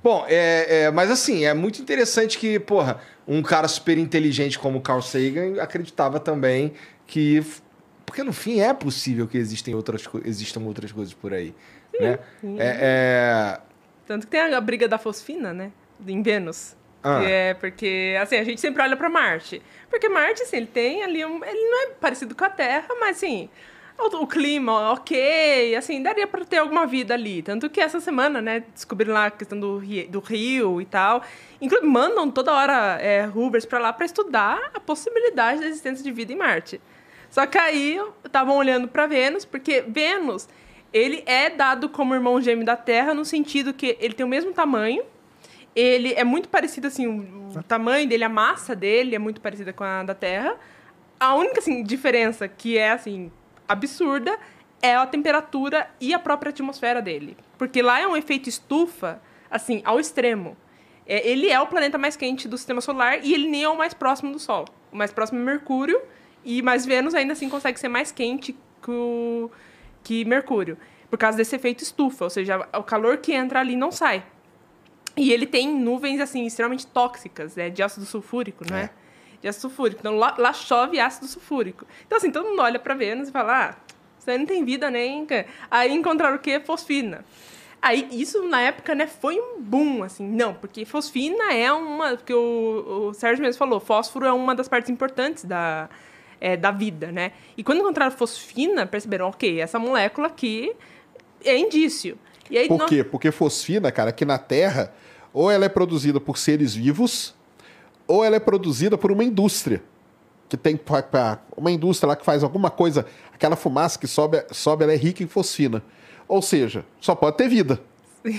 Bom, mas assim, é muito interessante que, porra, um cara super inteligente como Carl Sagan acreditava também que... Porque no fim é possível que existam outras coisas por aí, né? Sim. Tanto que tem a briga da fosfina, né? Em Vênus. Que é porque, assim, a gente sempre olha para Marte. Porque Marte, assim, ele tem ali ele não é parecido com a Terra, mas, assim, o clima, ok, assim, daria para ter alguma vida ali. Tanto que essa semana, né, descobriram lá a questão do rio e tal. Inclusive, mandam toda hora rovers para lá para estudar a possibilidade da existência de vida em Marte. Só que aí estavam olhando para Vênus, porque Vênus, ele é dado como irmão gêmeo da Terra, no sentido que ele tem o mesmo tamanho. Ele é muito parecido, assim, o tamanho dele, a massa dele é muito parecida com a da Terra. A única, assim, diferença que é, assim, absurda é a temperatura e a própria atmosfera dele. Porque lá é um efeito estufa, assim, ao extremo. Ele é o planeta mais quente do sistema solar e ele nem é o mais próximo do Sol. O mais próximo é Mercúrio, mas Vênus ainda assim consegue ser mais quente que Mercúrio. Por causa desse efeito estufa, ou seja, o calor que entra ali não sai. E ele tem nuvens, assim, extremamente tóxicas, né? De ácido sulfúrico, não é? De ácido sulfúrico. Então, lá chove ácido sulfúrico. Então, assim, todo mundo olha para Vênus e fala, isso aí não tem vida nem... Aí encontraram o quê? Fosfina. Aí, isso, na época, né, foi um boom, assim. Não, porque fosfina é uma... Porque o Sérgio mesmo falou, fósforo é uma das partes importantes da vida, né? E quando encontraram fosfina, perceberam, ok, essa molécula aqui é indício. E aí, Por quê? Porque fosfina, cara, aqui na Terra... Ou ela é produzida por seres vivos, ou ela é produzida por uma indústria. Que tem uma indústria lá que faz alguma coisa, aquela fumaça que sobe, ela é rica em fosfina. Ou seja, só pode ter vida.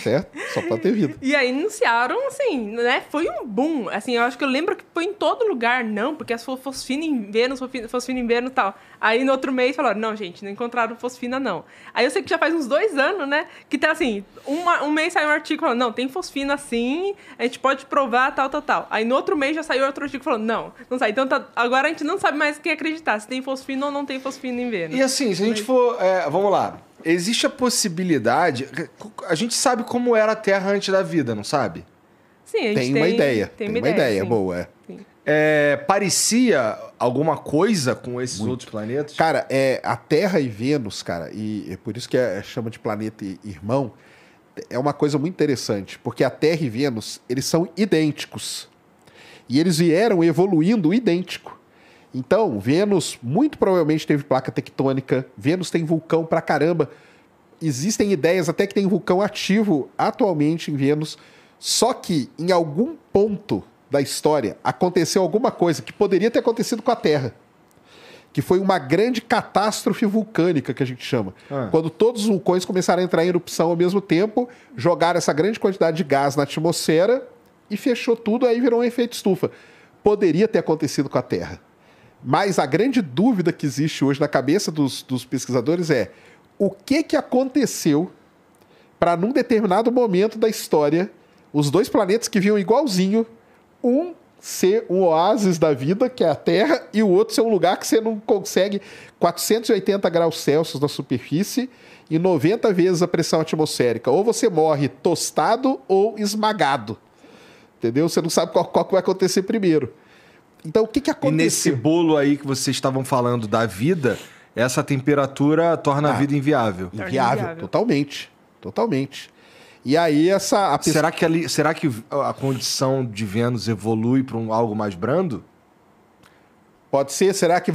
Certo? Só pode ter vida. E aí anunciaram, assim, né? Foi um boom. Assim, eu acho que eu lembro que foi em todo lugar, não, porque as fosfina em Vênus e tal. Aí no outro mês falaram, não, gente, não encontraram fosfina, não. Aí eu sei que já faz uns 2 anos, né? Que tá assim, um mês saiu um artigo falando, não, tem fosfina sim, a gente pode provar, tal. Aí no outro mês já saiu outro artigo falando, não sai. Então agora a gente não sabe mais quem acreditar, se tem fosfina ou não tem fosfina em Vênus. E assim, se a gente for... vamos lá. Existe a possibilidade... A gente sabe como era a Terra antes da vida, não sabe? Sim, a gente tem uma ideia. Tem uma ideia boa, Sim. Parecia alguma coisa com esses outros planetas? Cara, a Terra e Vênus, cara, e é por isso que chama de planeta irmão, é uma coisa muito interessante, porque a Terra e Vênus, eles são idênticos. E eles vieram evoluindo idêntico. Então, Vênus muito provavelmente teve placa tectônica, Vênus tem vulcão pra caramba. Existem ideias até que tem vulcão ativo atualmente em Vênus, só que em algum ponto da história aconteceu alguma coisa que poderia ter acontecido com a Terra, que foi uma grande catástrofe vulcânica, que a gente chama. Quando todos os vulcões começaram a entrar em erupção ao mesmo tempo, jogaram essa grande quantidade de gás na atmosfera e fechou tudo, aí virou um efeito estufa. Poderia ter acontecido com a Terra. Mas a grande dúvida que existe hoje na cabeça dos pesquisadores é o que aconteceu para, num determinado momento da história, os dois planetas que vinham igualzinho, um ser um oásis da vida, que é a Terra, e o outro ser um lugar que você não consegue 480 graus Celsius na superfície e 90 vezes a pressão atmosférica. Ou você morre tostado ou esmagado. Entendeu? Você não sabe qual vai acontecer primeiro. Então, o que aconteceu? E nesse bolo aí que vocês estavam falando da vida, essa temperatura torna a vida inviável. Inviável, totalmente. Totalmente. E aí Será que a condição de Vênus evolui para algo mais brando? Pode ser. Será que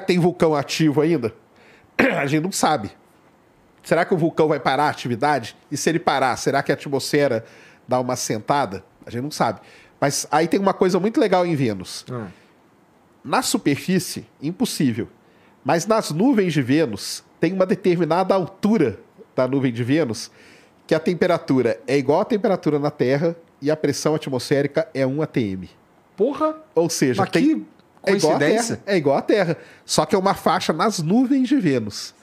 tem vulcão ativo ainda? A gente não sabe. Será que o vulcão vai parar a atividade? E se ele parar, será que a atmosfera dá uma sentada? A gente não sabe. Mas aí tem uma coisa muito legal em Vênus. Na superfície, impossível. Mas nas nuvens de Vênus, tem uma determinada altura da nuvem de Vênus que a temperatura é igual à temperatura na Terra e a pressão atmosférica é 1 atm. Porra! Ou seja, mas que coincidência. É igual à Terra. Só que é uma faixa nas nuvens de Vênus.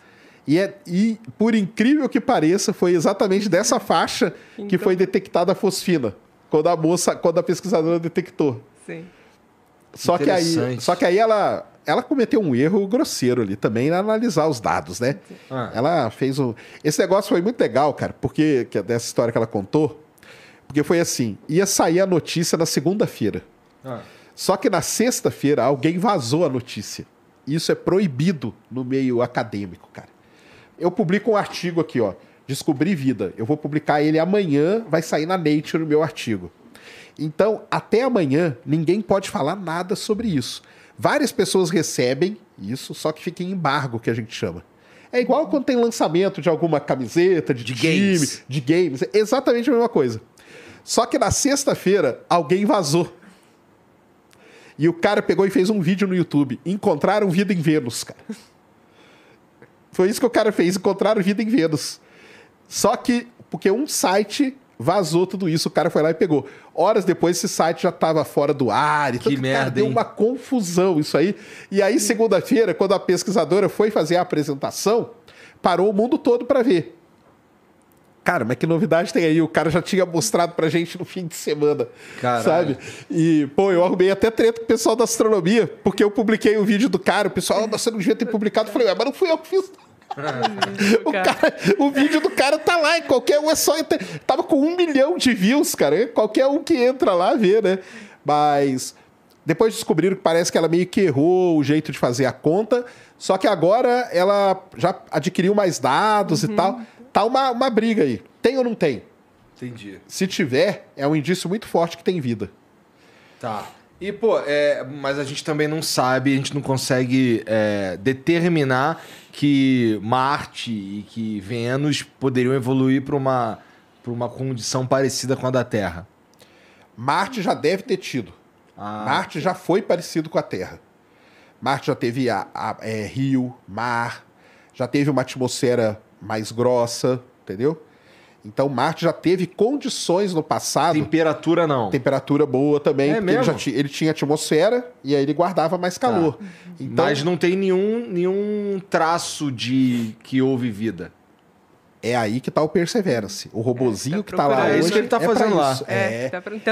E por incrível que pareça, foi exatamente dessa faixa que foi detectada a fosfina. Quando a pesquisadora detectou. Sim. Só que aí ela cometeu um erro grosseiro ali também na analisar os dados, né? Ela fez Esse negócio foi muito legal, cara, dessa história que ela contou, Porque foi assim, ia sair a notícia na segunda-feira. Só que na sexta-feira alguém vazou a notícia. Isso é proibido no meio acadêmico, cara. Eu publico um artigo aqui, ó. Descobri vida. Eu vou publicar ele amanhã, vai sair na Nature o meu artigo. Então, até amanhã, ninguém pode falar nada sobre isso. Várias pessoas recebem isso, só que fica em embargo, que a gente chama. É igual quando tem lançamento de alguma camiseta, de time, games. De games. É exatamente a mesma coisa. Só que na sexta-feira, alguém vazou. E o cara pegou e fez um vídeo no YouTube. Encontraram vida em Vênus, cara. Foi isso que o cara fez, encontraram vida em Vênus. Só que, porque um site vazou tudo isso, o cara foi lá e pegou. Horas depois, esse site já estava fora do ar. Que merda, cara, deu uma confusão isso aí. E aí, segunda-feira, quando a pesquisadora foi fazer a apresentação, parou o mundo todo para ver. Cara, mas que novidade tem aí? O cara já tinha mostrado pra gente no fim de semana, caralho. Sabe? E, pô, eu arrumei até treta com o pessoal da astronomia, porque eu publiquei o vídeo do cara, o pessoal, você não devia ter publicado. Eu falei, mas não fui eu que fiz. O vídeo do cara tá lá, e qualquer um é só... Tava com 1 milhão de views, cara. Qualquer um que entra lá vê, né? Mas depois descobriram que parece que ela meio que errou o jeito de fazer a conta, só que agora ela já adquiriu mais dados e tal. Tá uma briga aí. Tem ou não tem? Entendi. Se tiver, é um indício muito forte que tem vida. Tá. E, pô, mas a gente também não sabe, a gente não consegue determinar que Marte e que Vênus poderiam evoluir para uma condição parecida com a da Terra. Marte já deve ter tido. Marte já foi parecido com a Terra. Marte já teve rio, mar, já teve uma atmosfera mais grossa, entendeu? Então Marte já teve condições no passado. Temperatura não. Temperatura boa também. É mesmo? Ele tinha atmosfera e aí ele guardava mais calor. Tá. Então, mas não tem nenhum traço de que houve vida. É aí que tá o Perseverance. O robozinho que tá lá hoje. É isso que ele tá fazendo lá.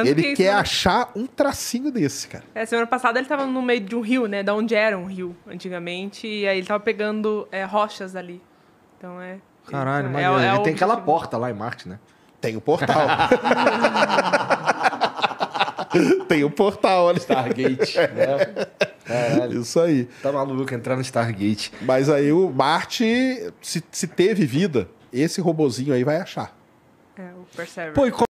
Ele quer achar um tracinho desse, cara. Semana passada ele tava no meio de um rio, né? Da onde era um rio antigamente. E aí ele tava pegando rochas ali. Então Caralho, mas ele tem aquela porta lá em Marte, né? Tem o portal. Tem o portal ali. Stargate. Né? Caralho. Isso aí. Tá maluco entrar no Stargate. Mas aí o Marte, se teve vida, esse robozinho aí vai achar. O Perseverance. Pô, e